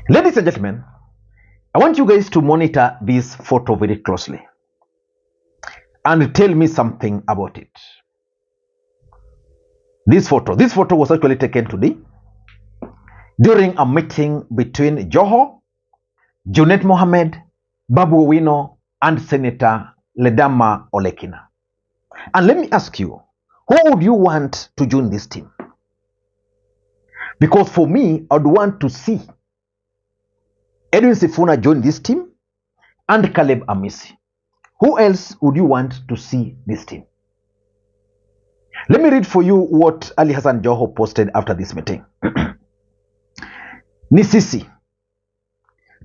Ladies and gentlemen, I want you guys to monitor this photo very closely and tell me something about it. This photo was actually taken today during a meeting between Joho, Junet Mohamed, Babu Owino, and Senator Ledama Olekina. And let me ask you, who would you want to join this team? Because for me, I would want to see Edwin Sifuna join this team and Caleb Amisi. Who else would you want to see this team? Let me read for you what Ali Hassan Joho posted after this meeting. Ni sisi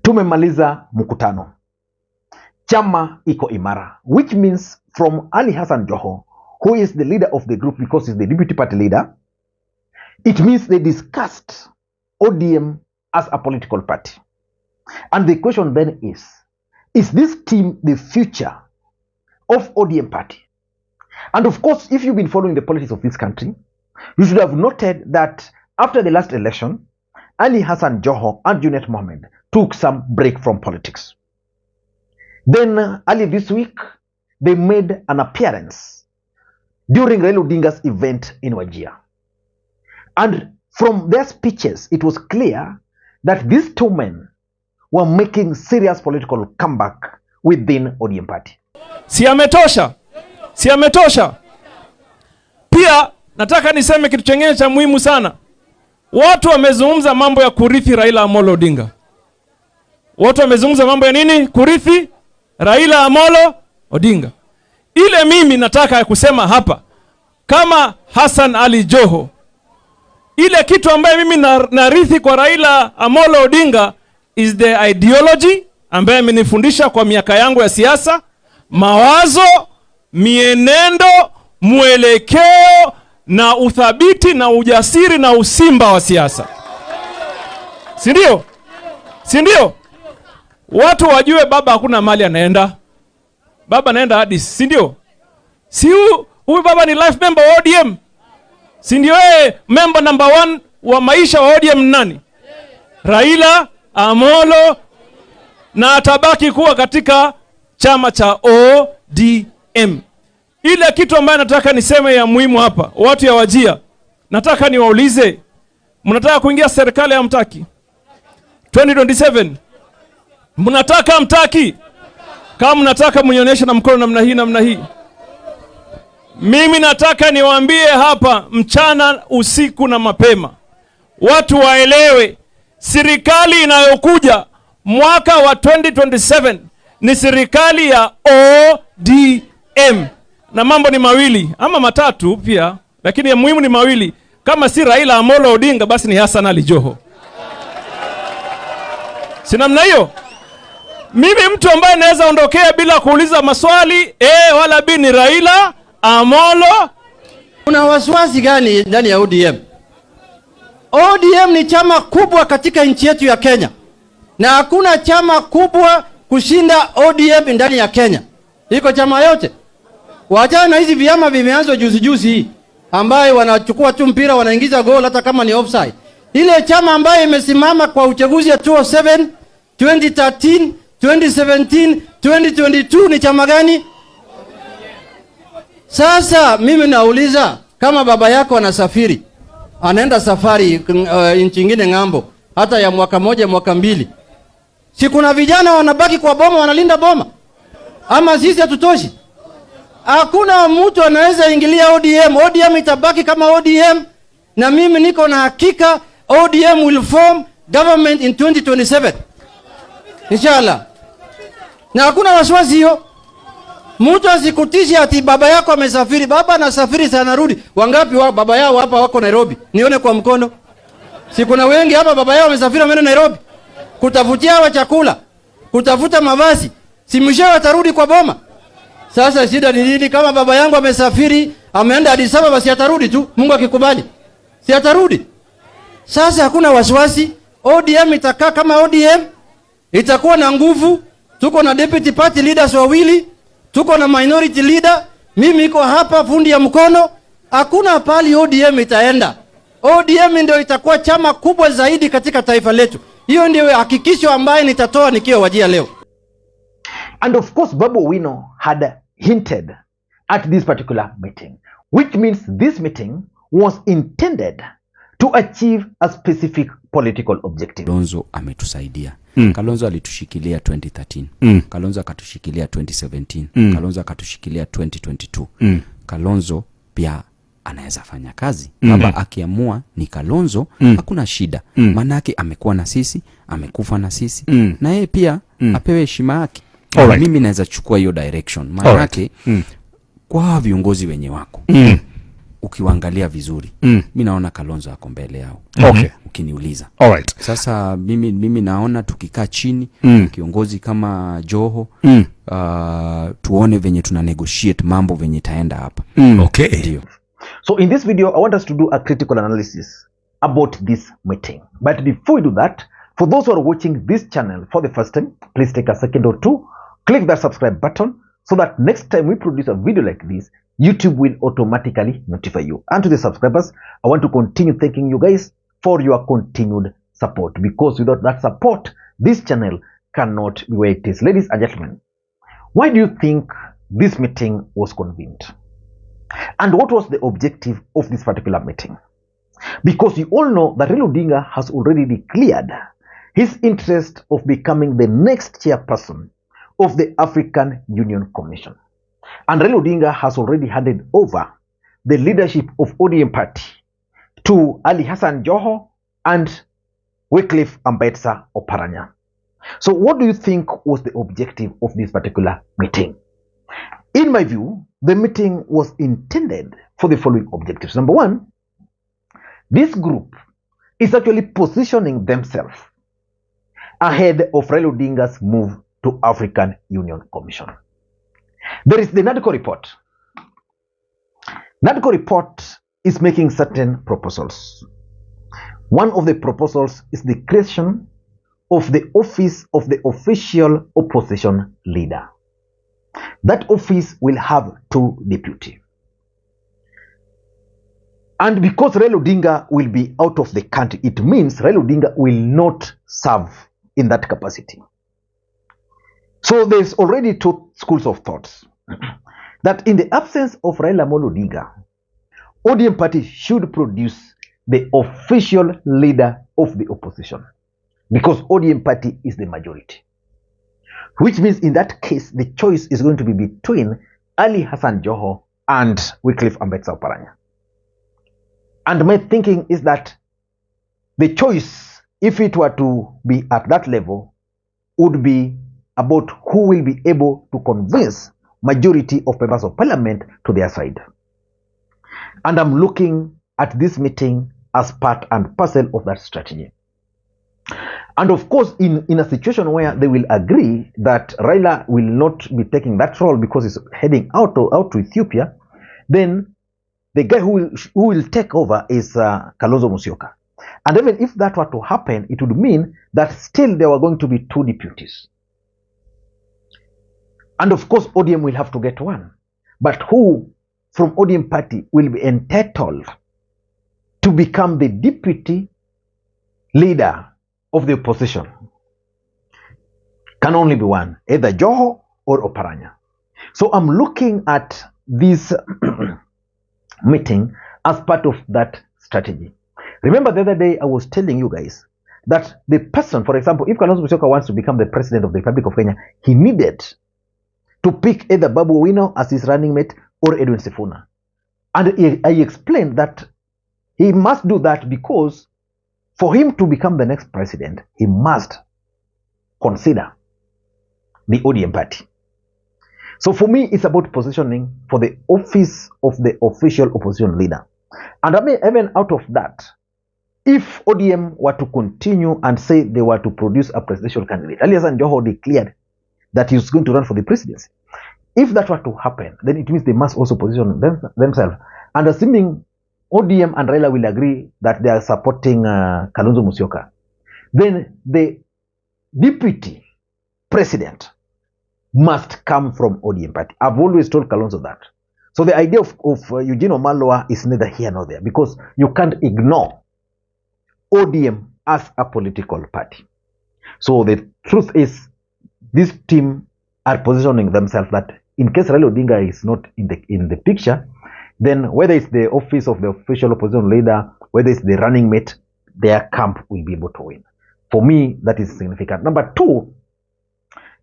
tumemaliza mkutano, chama iko imara, which means from Ali Hassan Joho, who is the leader of the group because he's the deputy party leader, it means they discussed ODM as a political party. And the question then is this team the future of ODM party? And of course, if you've been following the politics of this country, you should have noted that after the last election, Ali Hassan Joho and Junet Mohamed took some break from politics. Then early this week, they made an appearance during Raila Odinga's event in Wajir. And from their speeches, it was clear that these two men were making serious political comeback within ODM party. Si ametosha. Pia nataka niseme kitu chengine cha muhimu sana. Watu wamezungumza mambo ya kurithi Raila Amolo Odinga. Watu wamezungumza mambo ya nini? Kurithi Raila Amolo Odinga. Ile mimi nataka kusema hapa kama Hassan Ali Joho, ile kitu ambaye mimi narithi kwa Raila Amolo Odinga is the ideology ambaye amenifundisha kwa miaka yangu ya siasa, mawazo, mienendo, mwelekeo na uthabiti na ujasiri na usimba wa siasa. Si ndio? Watu wajue baba hakuna mali anaenda. Baba anaenda hadi, si ndio? Si huyu baba ni life member wa ODM. Si ndio member number 1 wa maisha wa ODM nani? Raila Amolo, na atabaki kuwa katika chama cha ODM. Ile kitu ambayo nataka niseme ya muhimu hapa, watu ya Wajir, nataka niwaulize, mnataka kuingia serikali ya mtaki 2027? Mnataka mtaki? Kama mnataka mnionyeshe na mkono namna hii. Mimi nataka niwaambie hapa mchana, usiku na mapema, watu waelewe serikali inayokuja mwaka wa 2027 ni serikali ya ODM. Na mambo ni mawili ama matatu pia, lakini ya muhimu ni mawili. Kama si Raila Amolo Odinga basi ni Hassan Ali Joho. Si namna hiyo? Mimi mtu ambaye naweza ondokea bila kuuliza maswali wala bi ni Raila Amolo. Una wasiwasi gani ndani ya ODM? ODM ni chama kubwa katika nchi yetu ya Kenya. Na hakuna chama kubwa kushinda ODM ndani ya Kenya. Iko chama yote. Waachana na hizi vyama vimeanzwa juzi hii, ambaye wanachukua tu mpira wanaingiza goal hata kama ni offside. Ile chama ambaye imesimama kwa uchaguzi ya 2007, 2013, 2017, 2022 ni chama gani? Sasa mimi nauliza, kama baba yako anasafiri, anaenda safari nchi nyingine ngambo, hata ya mwaka moja mwaka mbili, si kuna vijana wanabaki kwa boma wanalinda boma? Ama sisi hatutoshi? Hakuna mtu anaweza ingilia ODM. ODM itabaki kama ODM, na mimi niko na hakika ODM will form government in 2027 inshallah. Na hakuna wasiwasi hiyo. Mtu asikutishi ati baba yako amesafiri. Baba anasafiri sana, rudi. Wangapi wa baba yao hapa wako Nairobi? Nione kwa mkono. Si kuna wengi hapa baba yao amesafiri wameenda Nairobi kutafutia wa chakula, kutafuta mavazi. Si mwisho atarudi kwa boma. Sasa shida ni nini? Kama baba yangu amesafiri, ameenda Addis Ababa, basi atarudi tu, Mungu akikubali. Si atarudi. Sasa hakuna wasiwasi. ODM itakaa kama ODM, itakuwa na nguvu. Tuko na deputy party leaders wawili, tuko na minority leader, mimi niko hapa fundi ya mkono. Hakuna pali ODM itaenda. ODM ndio itakuwa chama kubwa zaidi katika taifa letu. Hiyo ndio hakikisho ambaye nitatoa nikiwa Wajir leo. And of course, Babu Owino had hinted at this particular meeting, which means this meeting was intended to achieve a specific political objective. Kalonzo ametusaidia. Kalonzo alitushikilia 2013. Kalonzo akatushikilia 2017. Kalonzo akatushikilia 2022. Kalonzo pia anaweza fanya kazi. Baba akiamua ni Kalonzo, hakuna shida. Manake amekuwa na sisi, amekufa na sisi. Na yeye pia apewe heshima yake. Mimi naweza chukua hiyo direction. Manake kwa viongozi wenye wako. Ukiwaangalia vizuri, mimi naona Kalonzo ako mbele yao. Ukiniuliza. Sasa mimi naona tukikaa chini, kiongozi kama Joho, tuone venye tuna negotiate mambo venye taenda hapa. Ndio. So in this video, I want us to do a critical analysis about this meeting. But before we do that, for those who are watching this channel for the first time, please take a second or two, click that subscribe button so that next time we produce a video like this, YouTube will automatically notify you. And to the subscribers, I want to continue thanking you guys for your continued support, because without that support, this channel cannot be where it is. Ladies and gentlemen, why do you think this meeting was convened? And what was the objective of this particular meeting? Because you all know that Raila Odinga has already declared his interest of becoming the next chairperson of the African Union Commission. And Raila Odinga has already handed over the leadership of ODM party to Hassan Joho and Wycliffe Ambetsa Oparanya. So what do you think was the objective of this particular meeting? In my view, the meeting was intended for the following objectives. Number one, this group is actually positioning themselves ahead of Raila Odinga's move to African Union Commission. There is the NADCO report. NADCO report is making certain proposals. One of the proposals is the creation of the office of the official opposition leader. That office will have 2 deputies. And because Raila Odinga will be out of the country, it means Raila Odinga will not serve in that capacity. So there's already 2 schools of thoughts. That in the absence of Raila Odinga, ODM party should produce the official leader of the opposition, because ODM party is the majority. Which means in that case, the choice is going to be between Hassan Joho and Wycliffe Ambetsa Oparanya. And my thinking is that the choice, if it were to be at that level, would be about who will be able to convince majority of members of parliament to their side. And I'm looking at this meeting as part and parcel of that strategy. And of course, in a situation where they will agree that Raila will not be taking that role because he's heading out to Ethiopia, then the guy who will take over is Kalonzo Musyoka. And even if that were to happen, it would mean that still there were going to be 2 deputies. And of course, ODM will have to get 1. But who from ODM party will be entitled to become the deputy leader of the opposition? Can only be 1, either Joho or Oparanya. So I'm looking at this meeting as part of that strategy. Remember the other day I was telling you guys that the person, for example, if Kalonzo Musyoka wants to become the president of the Republic of Kenya, he needed to pick either Babu Owino as his running mate or Edwin Sifuna. And I explained that he must do that because for him to become the next president, he must consider the ODM party. So for me, it's about positioning for the office of the official opposition leader. And I mean, even out of that, if ODM were to continue and say they were to produce a presidential candidate, Hassan Joho declared that he was going to run for the presidency. If that were to happen, then it means they must also position themselves. And assuming ODM and Raila will agree that they are supporting Kalonzo Musyoka, then the deputy president must come from ODM party. I've always told Kalonzo that. So the idea of Eugene Wamalwa is neither here nor there, because you can't ignore ODM as a political party. So the truth is, this team are positioning themselves that in case Raila Odinga is not in the picture, then whether it's the office of the official opposition leader, whether it's the running mate, their camp will be able to win. For me, that is significant. Number two,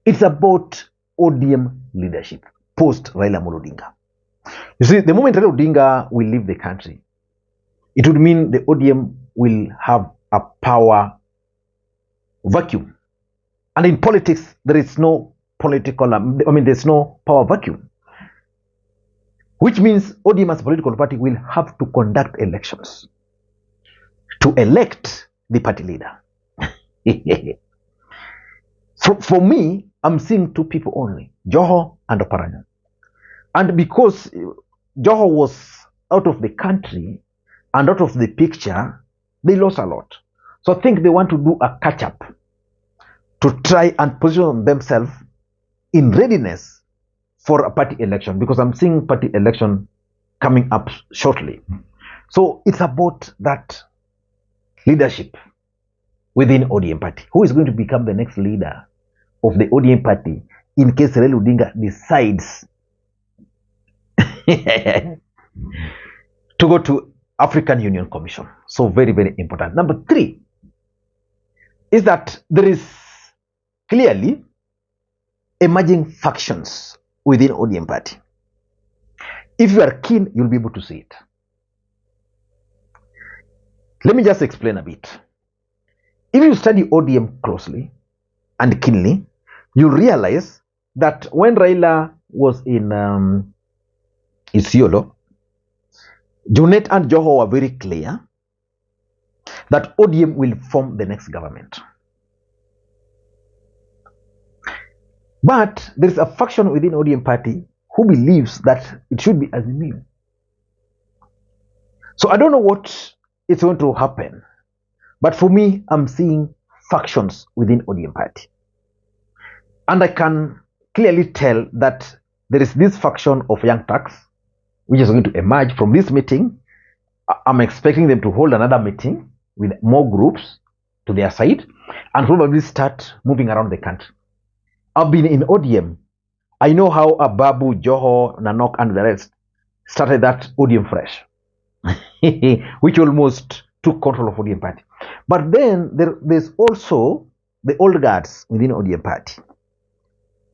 it's about ODM leadership post Raila Odinga. You see, the moment Raila Odinga will leave the country, it would mean the ODM will have a power vacuum. And in politics, there is no there's no power vacuum. Which means ODM as a political party will have to conduct elections to elect the party leader. For me, I'm seeing two people only, Joho and Oparanya. And because Joho was out of the country and out of the picture, they lost a lot. So I think they want to do a catch-up to try and position themselves in readiness for a party election, because I'm seeing party election coming up shortly. So it's about that leadership within ODM party. Who is going to become the next leader of the ODM party in case Raila Odinga decides to go to African Union Commission? So very, very important. Number three is that there is clearly emerging factions within ODM party. If you are keen, you'll be able to see it. Let me just explain a bit. If you study ODM closely and keenly, you'll realize that when Raila was in Isiolo, Junet and Joho were very clear that ODM will form the next government. But there is a faction within ODM party who believes that it should be Azimio. So I don't know what is going to happen, but for me, I'm seeing factions within ODM party. And I can clearly tell that there is this faction of Young Turks, which is going to emerge from this meeting. I'm expecting them to hold another meeting with more groups to their side and probably start moving around the country. I've been in ODM. I know how Babu, Joho, Nanok, and the rest started that ODM fresh, which almost took control of ODM party. But then there's also the old guards within ODM party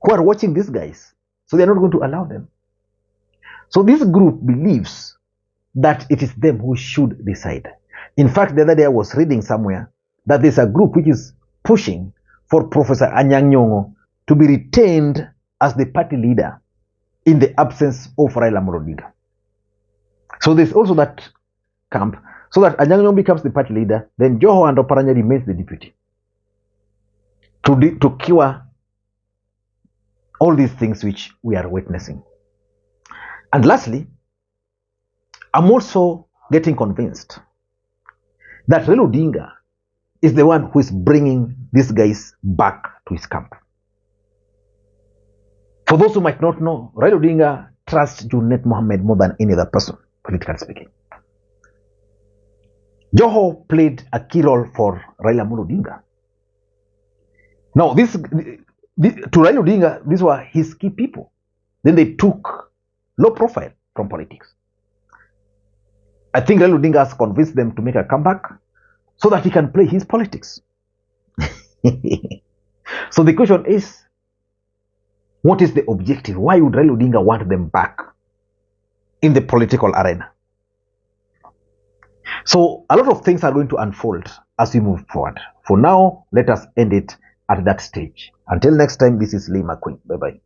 who are watching these guys, so they're not going to allow them. So this group believes that it is them who should decide. In fact, the other day I was reading somewhere that there's a group which is pushing for Professor Anyang' Nyong'o to be retained as the party leader in the absence of Raila Odinga. So there's also that camp, so that Anyang' Nyong'o becomes the party leader, then Joho and Oparanya remains the deputy to cure all these things which we are witnessing. And lastly, I'm also getting convinced that Raila Odinga is the one who is bringing these guys back to his camp. For those who might not know, Raila Odinga trusts Junet Mohamed more than any other person, politically speaking. Joho played a key role for Raila Odinga. Now, to Raila Odinga, these were his key people. Then they took low profile from politics. I think Raila Odinga has convinced them to make a comeback so that he can play his politics. So the question is, what is the objective? Why would Raila Odinga want them back in the political arena? So a lot of things are going to unfold as we move forward. For now, let us end it at that stage. Until next time, this is Lee Makwiny. Bye-bye.